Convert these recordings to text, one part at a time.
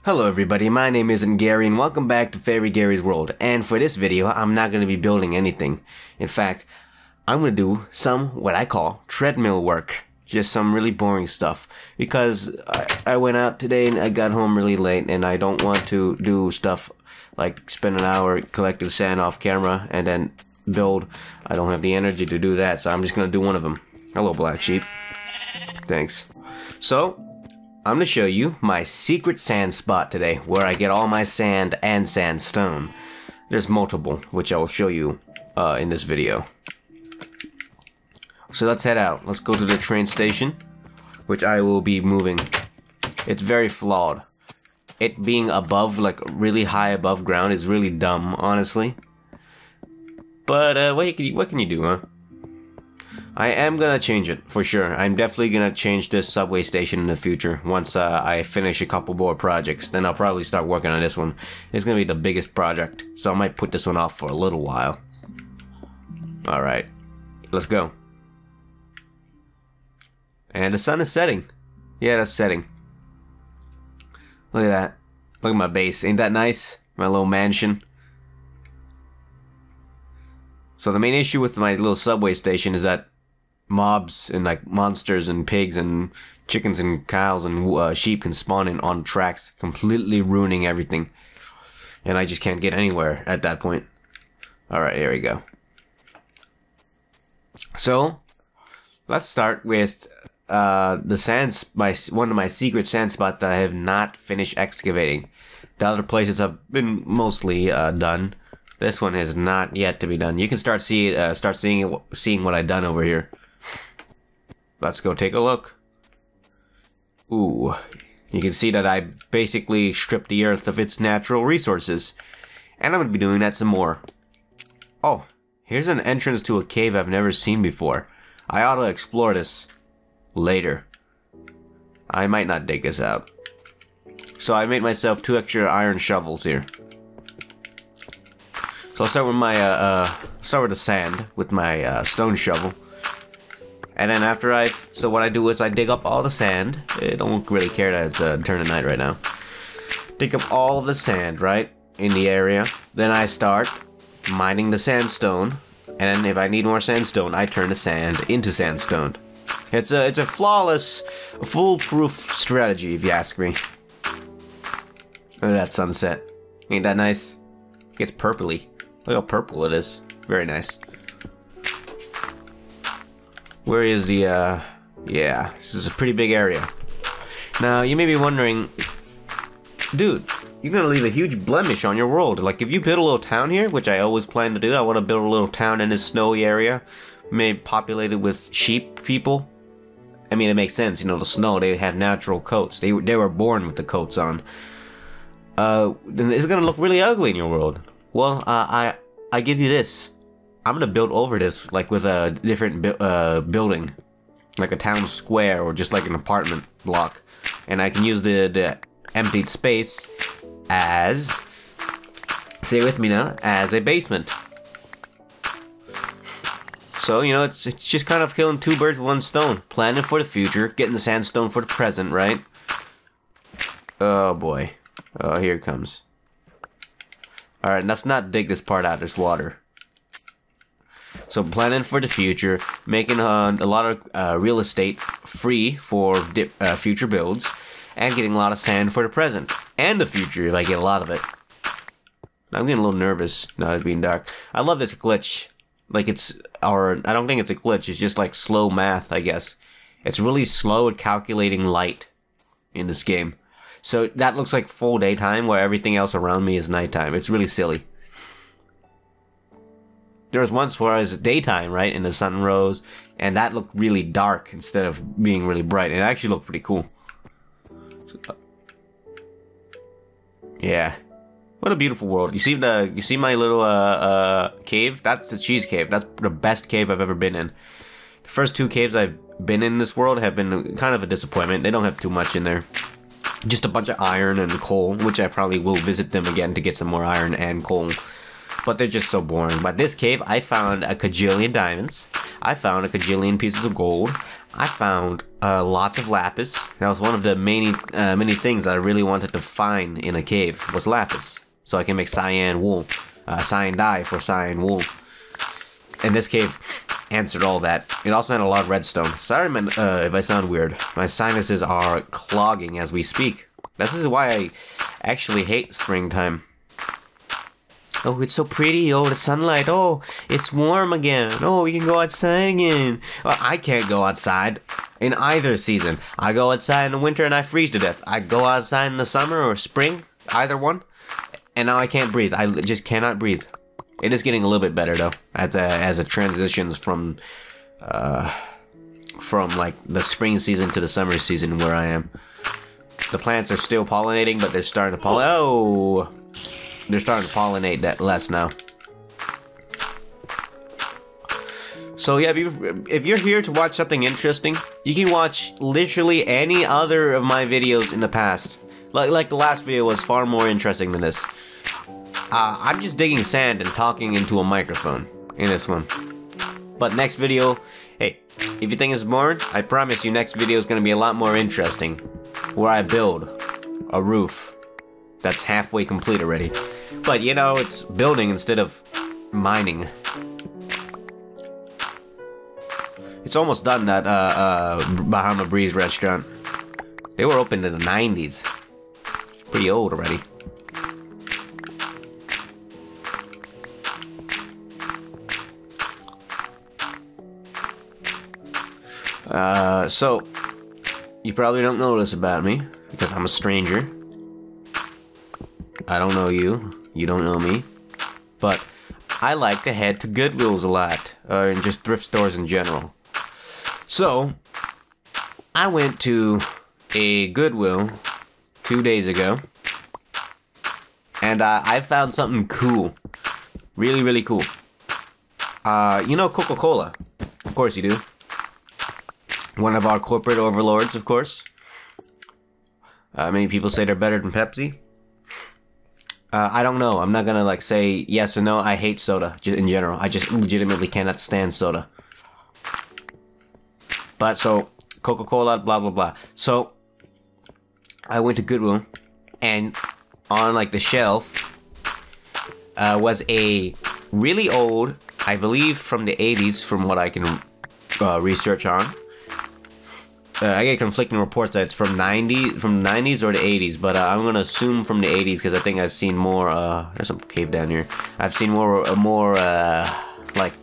Hello everybody, my name is Gary and welcome back to Fairy Gary's World. And for this video, I'm not going to be building anything. In fact, I'm going to do some what I call treadmill work. Just some really boring stuff. Because I went out today and I got home really late and I don't want to do stuff like spend an hour collecting sand off camera and then build. I don't have the energy to do that, so I'm just going to do one of them. Hello Black Sheep. Thanks. So, I'm going to show you my secret sand spot today, where I get all my sand and sandstone. There's multiple, which I will show you in this video. So let's head out. Let's go to the train station, which I will be moving. It's very flawed. It being above, like really high above ground is really dumb, honestly. But what can you do, huh? I am gonna change it, for sure. I'm definitely gonna change this subway station in the future. Once I finish a couple more projects, then I'll probably start working on this one. It's gonna be the biggest project, so I might put this one off for a little while. Alright, let's go. And the sun is setting. Yeah, that's setting. Look at that. Look at my base. Ain't that nice? My little mansion. So the main issue with my little subway station is that mobs and like monsters and pigs and chickens and cows and sheep can spawn in on tracks, completely ruining everything. And I just can't get anywhere at that point. Alright, here we go. So, let's start with one of my secret sand spots that I have not finished excavating. The other places have been mostly done. This one has not yet to be done. You can start seeing what I've done over here. Let's go take a look. Ooh, you can see that I basically stripped the earth of its natural resources. And I'm going to be doing that some more. Oh, here's an entrance to a cave I've never seen before. I ought to explore this later. I might not dig this out. So I made myself 2 extra iron shovels here. So I'll start with my, start with the sand with my stone shovel. And then after so what I do is I dig up all the sand. I don't really care that it's turn of night right now. Dig up all of the sand, right, in the area. Then I start mining the sandstone. And then if I need more sandstone, I turn the sand into sandstone. It's a flawless, foolproof strategy, if you ask me. Look at that sunset. Ain't that nice? It gets purpley. Look how purple it is. Very nice. Where is the, yeah, this is a pretty big area. Now, you may be wondering, dude, you're gonna leave a huge blemish on your world. Like, if you build a little town here, which I always plan to do, I want to build a little town in this snowy area, maybe populated with sheep people. I mean, it makes sense, you know, the snow, they have natural coats. They were born with the coats on. Then it's gonna look really ugly in your world. Well, I give you this. I'm gonna build over this, like with a different building, like a town square or just like an apartment block, and I can use the emptied space as, say with me now, as a basement. So you know, it's just kind of killing 2 birds with 1 stone, planning for the future, getting the sandstone for the present, right? Oh boy, oh here it comes. All right, let's not dig this part out. There's water. So planning for the future, making a lot of real estate free for future builds, and getting a lot of sand for the present and the future if I get a lot of it. I'm getting a little nervous now it's being dark. I love this glitch. Like I don't think it's a glitch. It's just like slow math, I guess. It's really slow at calculating light in this game. So that looks like full daytime where everything else around me is nighttime. It's really silly. There was once where it was daytime, right, and the sun rose, and that looked really dark instead of being really bright. It actually looked pretty cool. Yeah. What a beautiful world. You see my little cave? That's the cheese cave. That's the best cave I've ever been in. The first 2 caves I've been in this world have been kind of a disappointment. They don't have too much in there. Just a bunch of iron and coal, which I probably will visit them again to get some more iron and coal. But they're just so boring. But this cave, I found a kajillion diamonds. I found a kajillion pieces of gold. I found lots of lapis. That was one of the many things I really wanted to find in a cave, was lapis. So I can make cyan wool. Cyan dye for cyan wool. And this cave answered all that. It also had a lot of redstone. Sorry if I sound weird. My sinuses are clogging as we speak. This is why I actually hate springtime. Oh, it's so pretty. Oh, the sunlight. Oh, it's warm again. Oh, we can go outside again. Well, I can't go outside in either season. I go outside in the winter and I freeze to death. I go outside in the summer or spring, either one, and now I can't breathe. I just cannot breathe. It is getting a little bit better though, as it transitions from like the spring season to the summer season where I am. The plants are still pollinating, but they're starting to pollinate. Oh, they're starting to pollinate that less now. So yeah, if you're here to watch something interesting, you can watch literally any other of my videos in the past. Like the last video was far more interesting than this. I'm just digging sand and talking into a microphone in this one. But next video, hey, if you think it's boring, I promise you next video is going to be a lot more interesting. Where I build a roof that's halfway complete already. But you know, it's building instead of mining. It's almost done, that Bahama Breeze restaurant. They were opened in the 90s. Pretty old already. So, you probably don't know this about me, because I'm a stranger. I don't know you, you don't know me. But I like to head to Goodwills a lot, and just thrift stores in general. So, I went to a Goodwill 2 days ago, and I found something cool. Really, really cool. You know Coca-Cola? Of course you do. One of our corporate overlords, of course. Many people say they're better than Pepsi. I don't know. I'm not gonna like say yes or no. I hate soda in general. I just legitimately cannot stand soda. But so, Coca-Cola, blah, blah, blah. So, I went to Goodwill, and on like the shelf was a really old, I believe from the 80s, from what I can research on. I get conflicting reports that it's from the 90s or the 80s, but I'm gonna assume from the 80s because I think I've seen more. There's some cave down here. I've seen more like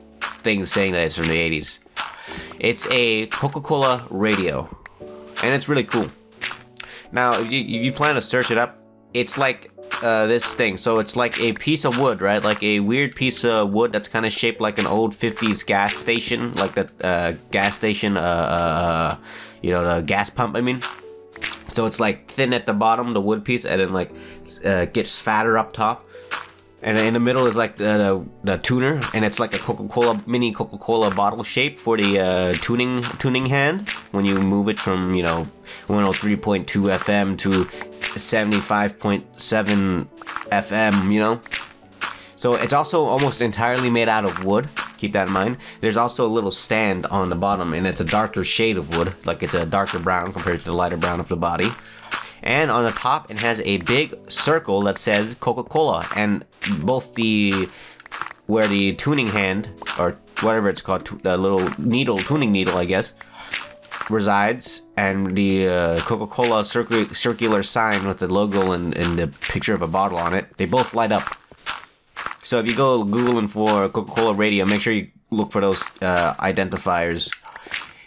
things saying that it's from the 80s. It's a Coca-Cola radio, and it's really cool. Now, if you plan to search it up, it's like this thing. So it's like a piece of wood, right? Like a weird piece of wood that's kind of shaped like an old 50s gas station, like that gas station. You know, the gas pump, I mean. So it's like thin at the bottom, the wood piece, and then like gets fatter up top. And in the middle is like the tuner, and it's like a Coca-Cola, mini Coca-Cola bottle shape for the tuning hand. When you move it from, you know, 103.2 FM to 75.7 FM, you know. So it's also almost entirely made out of wood. Keep that in mind. There's also a little stand on the bottom, and it's a darker shade of wood, like it's a darker brown compared to the lighter brown of the body. And on the top, it has a big circle that says Coca-Cola, and both where the tuning hand, or whatever it's called, the little needle, tuning needle, I guess, resides, and the Coca-Cola circular sign with the logo and the picture of a bottle on it, they both light up. So if you go Googling for Coca-Cola radio, make sure you look for those identifiers.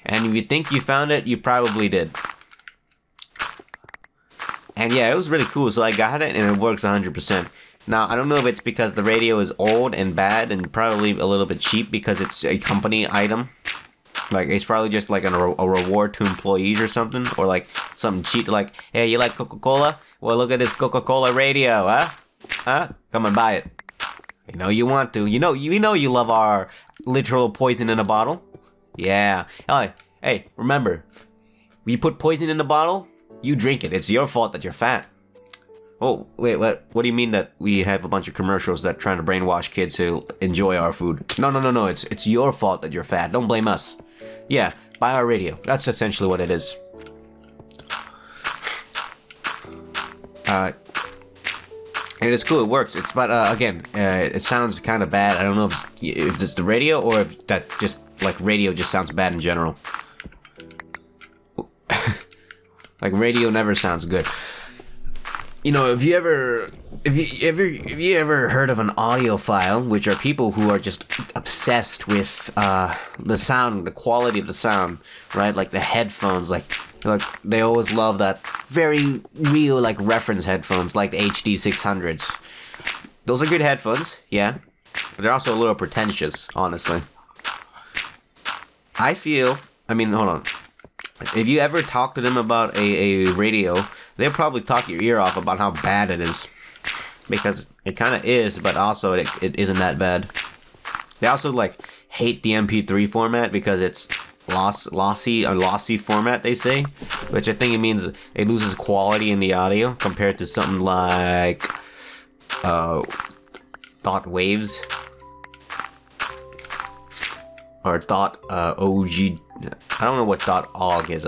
And if you think you found it, you probably did. And yeah, it was really cool. So I got it, and it works 100%. Now, I don't know if it's because the radio is old and bad and probably a little bit cheap because it's a company item. Like, it's probably just like a reward to employees or something. Or like something cheap, like, hey, you like Coca-Cola? Well, look at this Coca-Cola radio, huh? Huh? Come and buy it. You know you want to. You know you love our literal poison in a bottle. Yeah. Hey, remember, when you put poison in a bottle, you drink it. It's your fault that you're fat. Oh, wait, what do you mean that we have a bunch of commercials that trying to brainwash kids to enjoy our food? No. It's your fault that you're fat. Don't blame us. Yeah, Buy our radio. That's essentially what it is. And it's cool. It works. It's but again, it sounds kind of bad. I don't know if it's the radio or if that just like radio just sounds bad in general. Like radio never sounds good. You know, if you ever heard of an audiophile, which are people who are just obsessed with the sound, the quality of the sound, right? Like the headphones, like they always love that very real like reference headphones, like the HD 600s. Those are good headphones, yeah, but they're also a little pretentious, honestly. I mean, hold on. If you ever talk to them about a radio, they'll probably talk your ear off about how bad it is. Because it kind of is, but also it isn't that bad. They also, like, hate the MP3 format because it's lossy format, they say. Which I think it means it loses quality in the audio compared to something like dot waves. Or dot OG. I don't know what .org is.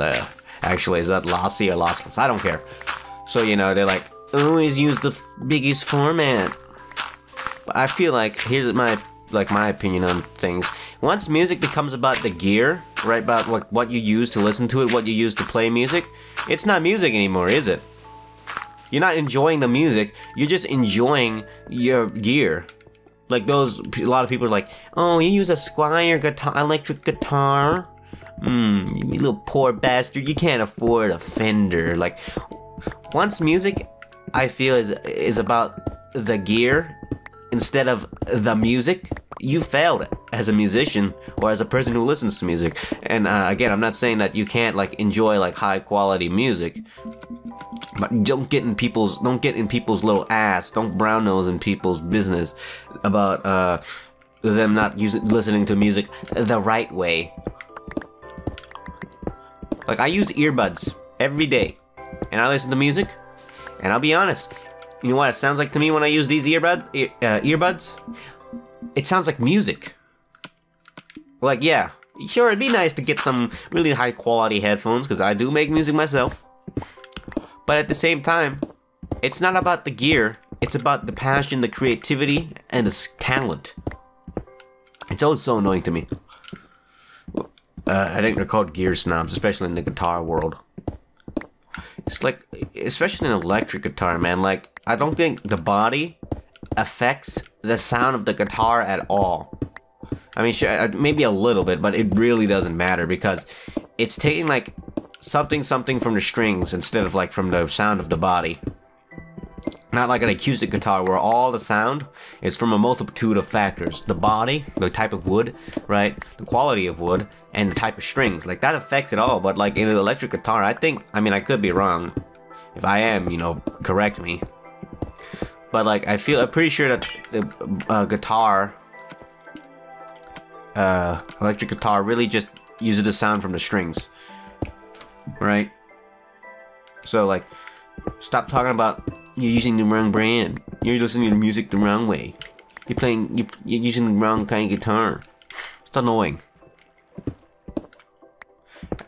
Actually, is that lossy or lossless? I don't care. So, you know, they're like, always use the biggest format. But I feel like, here's my opinion on things. Once music becomes about the gear, right, about what you use to listen to it, what you use to play music, it's not music anymore, is it? You're not enjoying the music, you're just enjoying your gear. Like a lot of people are like, oh, you use a Squier guitar, electric guitar? You little poor bastard, you can't afford a Fender. Like, once music, I feel, is about the gear instead of the music, you failed as a musician or as a person who listens to music. And again, I'm not saying that you can't like enjoy like high quality music, but don't get in people's little ass. Don't brown nose in people's business about them not listening to music the right way. Like, I use earbuds every day, and I listen to music, and I'll be honest, you know what it sounds like to me when I use these earbuds? It sounds like music. Like, yeah, sure, it'd be nice to get some really high quality headphones, because I do make music myself, but at the same time, it's not about the gear, it's about the passion, the creativity, and the talent. It's always so annoying to me. I think they're called gear snobs, especially in the guitar world. It's like, especially in electric guitar, man, like, I don't think the body affects the sound of the guitar at all. I mean, sure, maybe a little bit, but it really doesn't matter because it's taking, like, something from the strings instead of, like, from the sound of the body. Not like an acoustic guitar where all the sound is from a multitude of factors. The body, the type of wood, right? The quality of wood, and the type of strings. Like, that affects it all. But, like, in an electric guitar, I think, I mean, I could be wrong. If I am, you know, correct me. But, like, I'm pretty sure that the electric guitar really just uses the sound from the strings. Right? So, like, stop talking about you're using the wrong brand. You're listening to music the wrong way. You're using the wrong kind of guitar. It's annoying.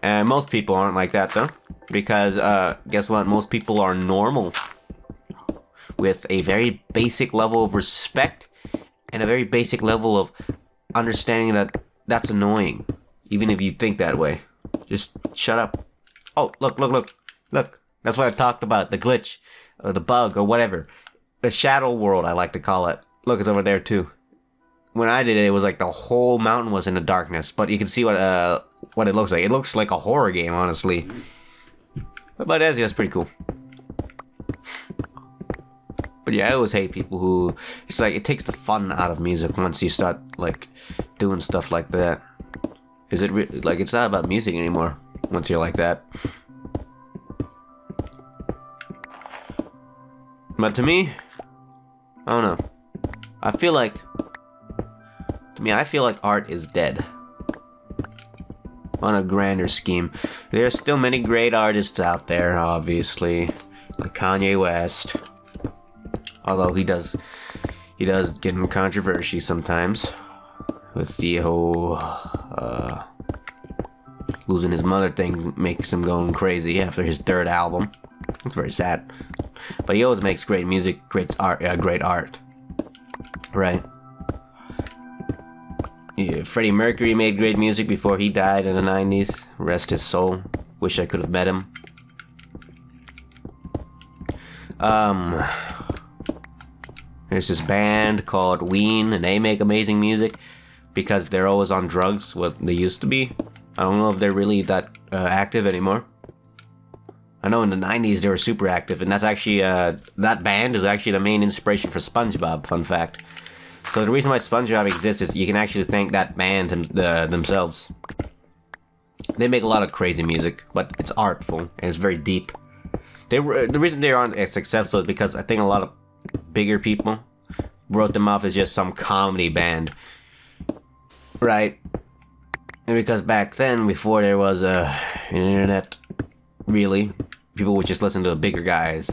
And most people aren't like that though. Because, guess what? Most people are normal. With a very basic level of respect. And a very basic level of understanding that that's annoying. Even if you think that way. Just shut up. Oh, look. Look. That's what I talked about. The glitch. Or the bug, or whatever. The shadow world, I like to call it. Look, it's over there, too. When I did it, it was like the whole mountain was in the darkness. But you can see what it looks like. It looks like a horror game, honestly. But that's pretty cool. But yeah, I always hate people who... It's like, it takes the fun out of music once you start, like, doing stuff like that. Is it like, it's not about music anymore once you're like that. But to me, I don't know. I feel like art is dead. On a grander scheme. There's still many great artists out there, obviously. Like Kanye West. Although he does get in controversy sometimes. With the whole, Losing his mother thing makes him going crazy after his third album. It's very sad. But he always makes great music, great art. Right? Yeah, Freddie Mercury made great music before he died in the 90s. Rest his soul. Wish I could have met him. There's this band called Ween, and they make amazing music because they're always on drugs, what they used to be. I don't know if they're really that active anymore. I know in the 90s they were super active, and that's actually, that band is actually the main inspiration for SpongeBob, fun fact. So the reason why SpongeBob exists is you can actually thank that band themselves. They make a lot of crazy music, but it's artful, and it's very deep. The reason they aren't as successful is because I think a lot of bigger people wrote them off as just some comedy band. Right? And because back then, before there was an internet, really, people would just listen to the bigger guys.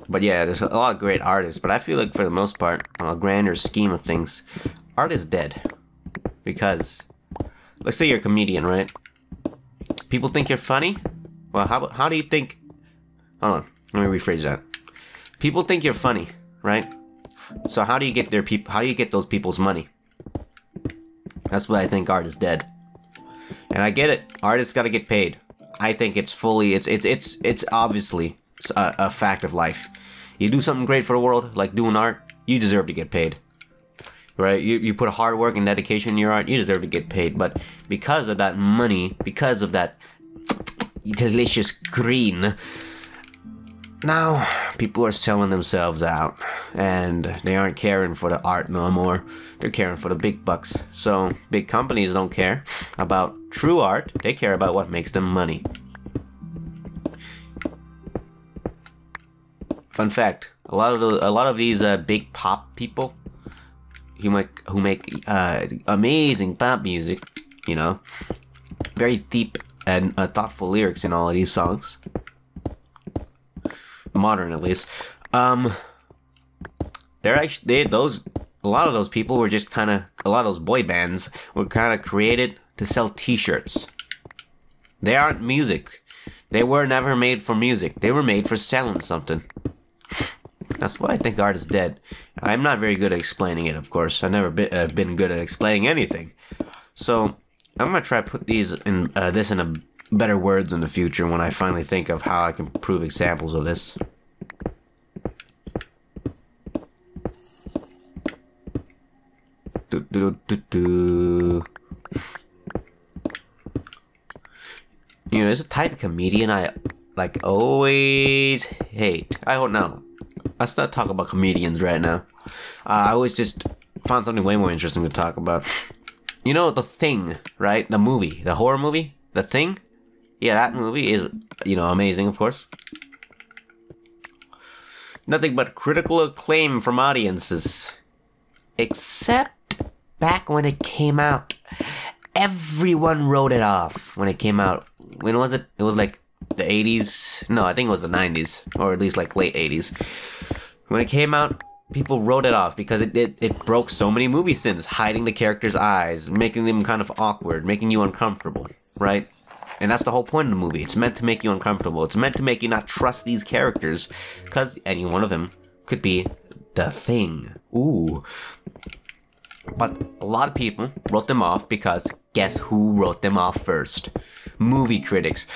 But yeah, there's a lot of great artists, but I feel like for the most part, on a grander scheme of things, art is dead. Because, let's say you're a comedian, right? People think you're funny? Well, how do you think... Hold on, let me rephrase that. People think you're funny, right? So how do you get those people's money? That's why I think art is dead. And I get it, artists gotta get paid. I think it's fully, it's obviously a fact of life. You do something great for the world, like doing art, you deserve to get paid. Right? You put hard work and dedication in your art, you deserve to get paid. But because of that money, because of that delicious green, now people are selling themselves out. And they aren't caring for the art no more. They're caring for the big bucks. So big companies don't care about true art. They care about what makes them money. Fun fact: a lot of these big pop people who make amazing pop music, you know, very deep and thoughtful lyrics in all of these songs, modern at least. They're actually a lot of those people were just kind of, a lot of those boy bands were kind of created to sell T-shirts. They aren't music. They were never made for music. They were made for selling something. That's why I think art is dead. I'm not very good at explaining it, of course. I've never been good at explaining anything. So I'm gonna try to put these in this in a better words in the future when I finally think of how I can prove examples of this. You know, there's a type of comedian I like always hate. I don't know. Let's not talk about comedians right now. I always just found something way more interesting to talk about. You know, The Thing, right? The movie, the horror movie, The Thing. Yeah, that movie is, you know, amazing, of course. Nothing but critical acclaim from audiences. Except back when it came out. Everyone wrote it off when it came out. When was it? It was like the 80s. No, I think it was the 90s. Or at least like late 80s. When it came out, people wrote it off because it broke so many movie sins. Hiding the characters' eyes. Making them kind of awkward. Making you uncomfortable. Right? And that's the whole point of the movie. It's meant to make you uncomfortable. It's meant to make you not trust these characters. Because any one of them could be the Thing. Ooh. But a lot of people wrote them off because guess who wrote them off first? Movie critics.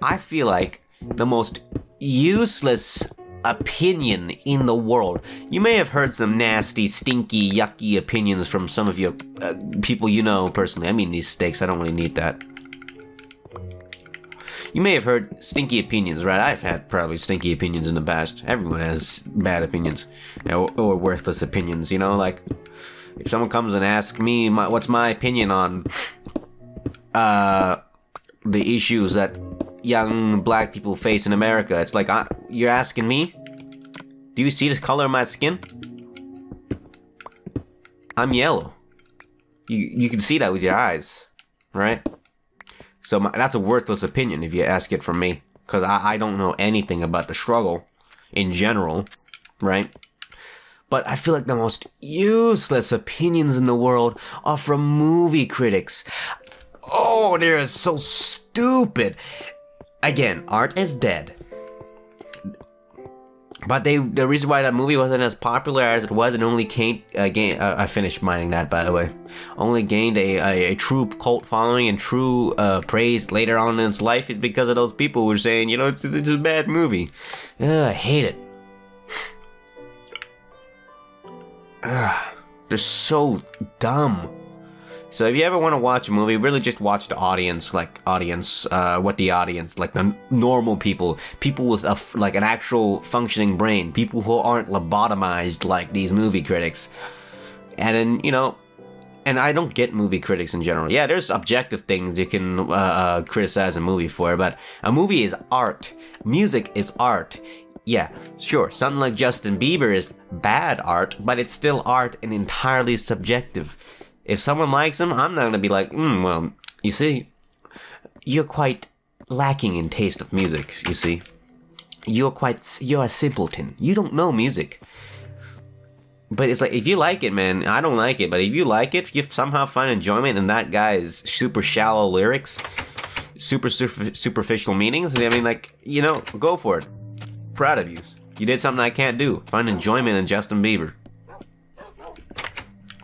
I feel like the most useless opinion in the world. You may have heard some nasty, stinky, yucky opinions from some of your people you know personally. I mean these steaks, I don't really need that. You may have heard stinky opinions, right? I've had probably stinky opinions in the past. Everyone has bad opinions. Or worthless opinions, you know? Like, if someone comes and asks me what's my opinion on the issues that young black people face in America, it's like, you're asking me? Do you see the color of my skin? I'm yellow. You can see that with your eyes, right? So that's a worthless opinion if you ask it from me. Because I don't know anything about the struggle in general, right? But I feel like the most useless opinions in the world are from movie critics. Oh, they're so stupid. Again, art is dead. But the reason why that movie wasn't as popular as it was, and only I finished mining that, by the way, only gained a true cult following and true praise later on in its life, is because of those people who were saying, you know, it's a bad movie. I hate it. They're so dumb. So if you ever want to watch a movie, really just watch the audience, like what the audience, like the normal people with like an actual functioning brain, people who aren't lobotomized like these movie critics. And then, you know, and I don't get movie critics in general. Yeah, there's objective things you can criticize a movie for, but a movie is art. Music is art. Yeah, sure, something like Justin Bieber is bad art, but it's still art and entirely subjective. If someone likes him, I'm not gonna be like, well, you see, you're quite lacking in taste of music, you see. You're a simpleton. You don't know music. But it's like, if you like it, man, I don't like it, but if you like it, if you somehow find enjoyment in that guy's super shallow lyrics, super superficial meanings, I mean, like, you know, go for it. Proud of you. You did something I can't do. Find enjoyment in Justin Bieber.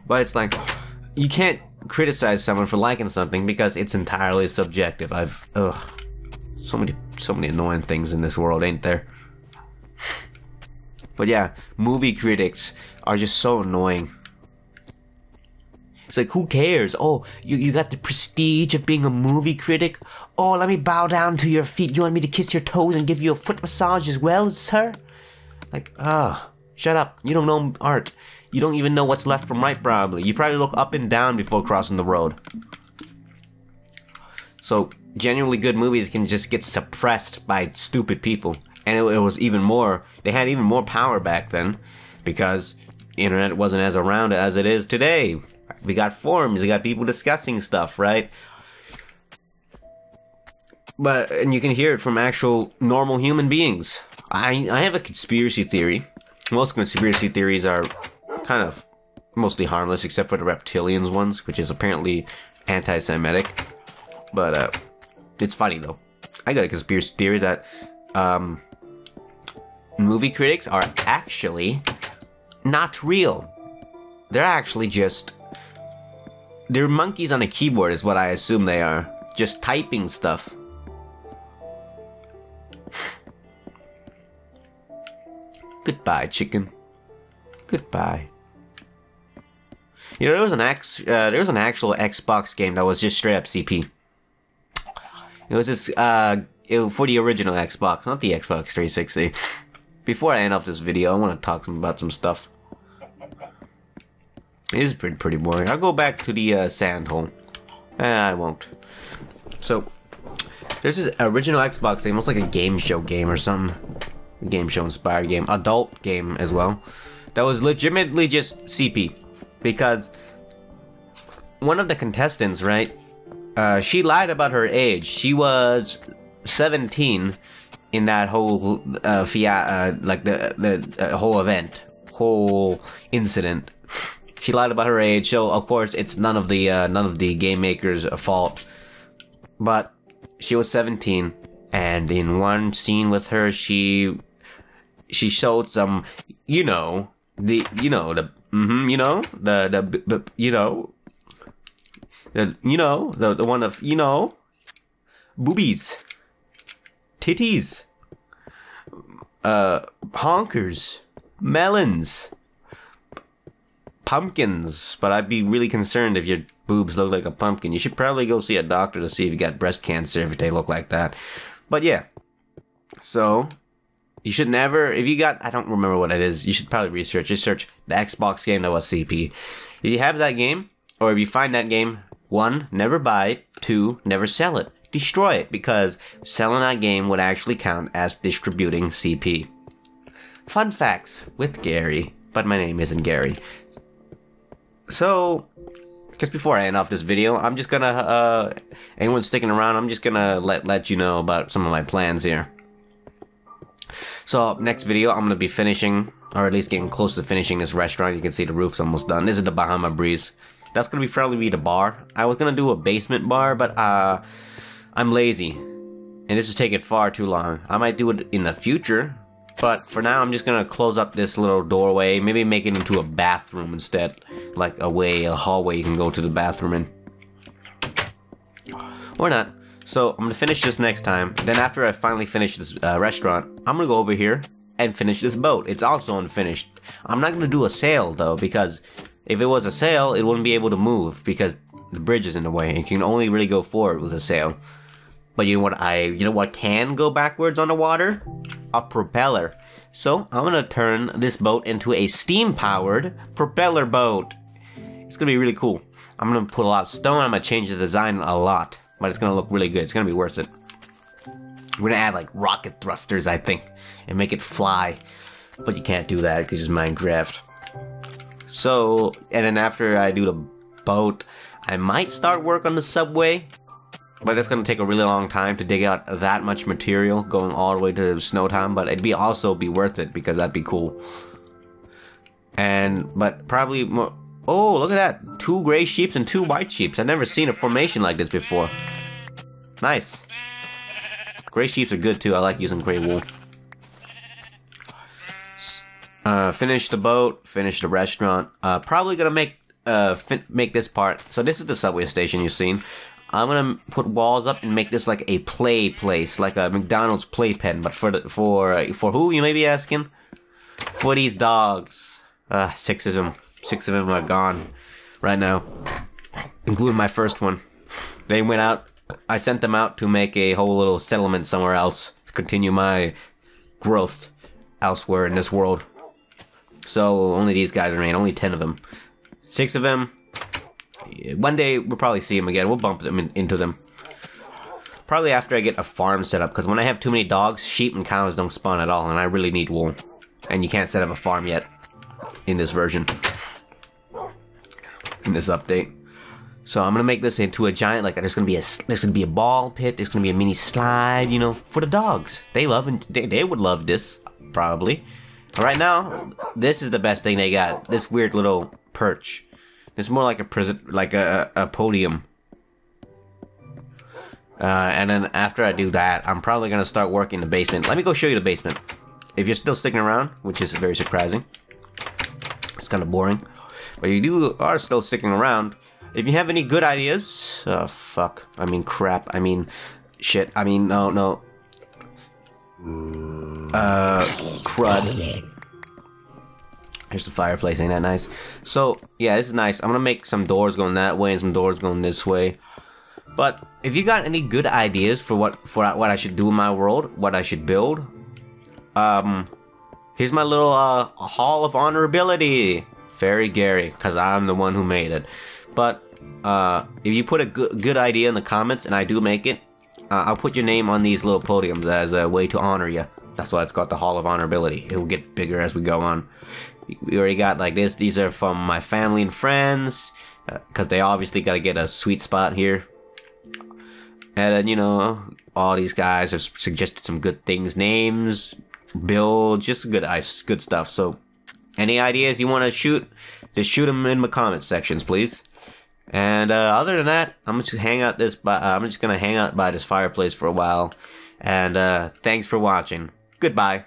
But it's like, you can't criticize someone for liking something because it's entirely subjective. So many annoying things in this world, ain't there? But yeah, movie critics are just so annoying. It's like, who cares? Oh, you got the prestige of being a movie critic? Oh, let me bow down to your feet. You want me to kiss your toes and give you a foot massage as well, sir? Like, shut up. You don't know art. You don't even know what's left from right, probably. You probably look up and down before crossing the road. So, genuinely good movies can just get suppressed by stupid people. And it was even more, they had even more power back then, because the internet wasn't as around as it is today. We got forums, we got people discussing stuff, right? And you can hear it from actual normal human beings. I have a conspiracy theory. Most conspiracy theories are kind of mostly harmless, except for the reptilians ones, which is apparently anti-Semitic. But it's funny though. I got a conspiracy theory that movie critics are actually not real. They're actually just, they're monkeys on a keyboard is what I assume they are. Just typing stuff. Goodbye, chicken. Goodbye. You know, there was an actual Xbox game that was just straight up CP. It was this for the original Xbox, not the Xbox 360. Before I end off this video, I want to talk about some stuff. It is pretty boring. I'll go back to the sand hole. I won't. So, there's this original Xbox game, almost like a game show game or something. A game show inspired game. Adult game as well. That was legitimately just CP. Because one of the contestants, right? She lied about her age. She was 17 in that whole like the whole event, whole incident. She lied about her age, so of course it's none of the game makers' fault. But she was 17, and in one scene with her, she showed some, you know, the one of, you know, boobies, titties, honkers, melons, pumpkins. But I'd be really concerned if your boobs look like a pumpkin. You should probably go see a doctor to see if you got breast cancer if they look like that. But yeah, so you should never, if you got, I don't remember what it is, you should probably research. Just search the Xbox game that was CP. If you have that game, or if you find that game, 1, never buy it. 2, never sell it. Destroy it, because selling that game would actually count as distributing CP. Fun facts with Gary, but my name isn't Gary. So, just before I end off this video, I'm just gonna, anyone sticking around, I'm just gonna let you know about some of my plans here. So, next video, I'm gonna be finishing, or at least getting close to finishing this restaurant. You can see the roof's almost done. This is the Bahama Breeze. That's gonna probably be the bar. I was gonna do a basement bar, but I'm lazy, and this is taking far too long. I might do it in the future, but for now I'm just gonna close up this little doorway. Maybe make it into a bathroom instead, like a hallway you can go to the bathroom in, or not. So I'm gonna finish this next time. Then after I finally finish this restaurant, I'm gonna go over here and finish this boat. It's also unfinished. I'm not gonna do a sail though, because if it was a sail, it wouldn't be able to move because the bridge is in the way. You can only really go forward with a sail. But you know what can go backwards on the water? A propeller. So I'm gonna turn this boat into a steam-powered propeller boat. It's gonna be really cool. I'm gonna put a lot of stone. I'm gonna change the design a lot, but it's gonna look really good. It's gonna be worth it. We're gonna add like rocket thrusters, I think, and make it fly. But you can't do that because it's Minecraft. So, and then after I do the boat, I might start work on the subway. But that's gonna take a really long time to dig out that much material going all the way to Snowtown. But it'd also be worth it because that'd be cool. But probably more. Oh, look at that! 2 gray sheeps and 2 white sheeps. I've never seen a formation like this before. Nice. Gray sheeps are good too. I like using gray wool. Finish the boat. Finish the restaurant. Probably gonna make this part. So this is the subway station you've seen. I'm gonna put walls up and make this like a play place, like a McDonald's playpen, but for who, you may be asking? For these dogs. 6 of them. 6 of them are gone right now, including my first one. They went out. I sent them out to make a whole little settlement somewhere else to continue my growth elsewhere in this world. So only these guys remain. Only 10 of them. 6 of them. One day we'll probably see them again. We'll bump them into them. Probably after I get a farm set up, because when I have too many dogs, sheep and cows don't spawn at all, and I really need wool. And you can't set up a farm yet in this version, in this update. So I'm gonna make this into a giant, like there's gonna be a ball pit. There's gonna be a mini slide, you know, for the dogs. They would love this probably. Right now, this is the best thing they got. This weird little perch. It's more like a podium. And then after I do that, I'm probably gonna start working the basement. Let me go show you the basement. If you're still sticking around, which is very surprising. It's kind of boring. But if you are still sticking around, if you have any good ideas... Oh, fuck. I mean, crap. I mean, shit. I mean, no. Crud. Here's the fireplace. Ain't that nice? So, yeah, this is nice. I'm gonna make some doors going that way and some doors going this way. But if you got any good ideas for what I should do in my world, what I should build, here's my little Hall of Honorability. Very Gary, because I'm the one who made it. But if you put a good idea in the comments and I do make it, I'll put your name on these little podiums as a way to honor you. That's why it's called the Hall of Honorability. It will get bigger as we go on. We already got like this. These are from my family and friends, because they obviously got to get a sweet spot here. And then, you know, all these guys have suggested some good things, names, builds, just good stuff. So, any ideas you want to shoot, just shoot them in the comment sections, please. And other than that, I'm just gonna hang out by this fireplace for a while. And thanks for watching. Goodbye.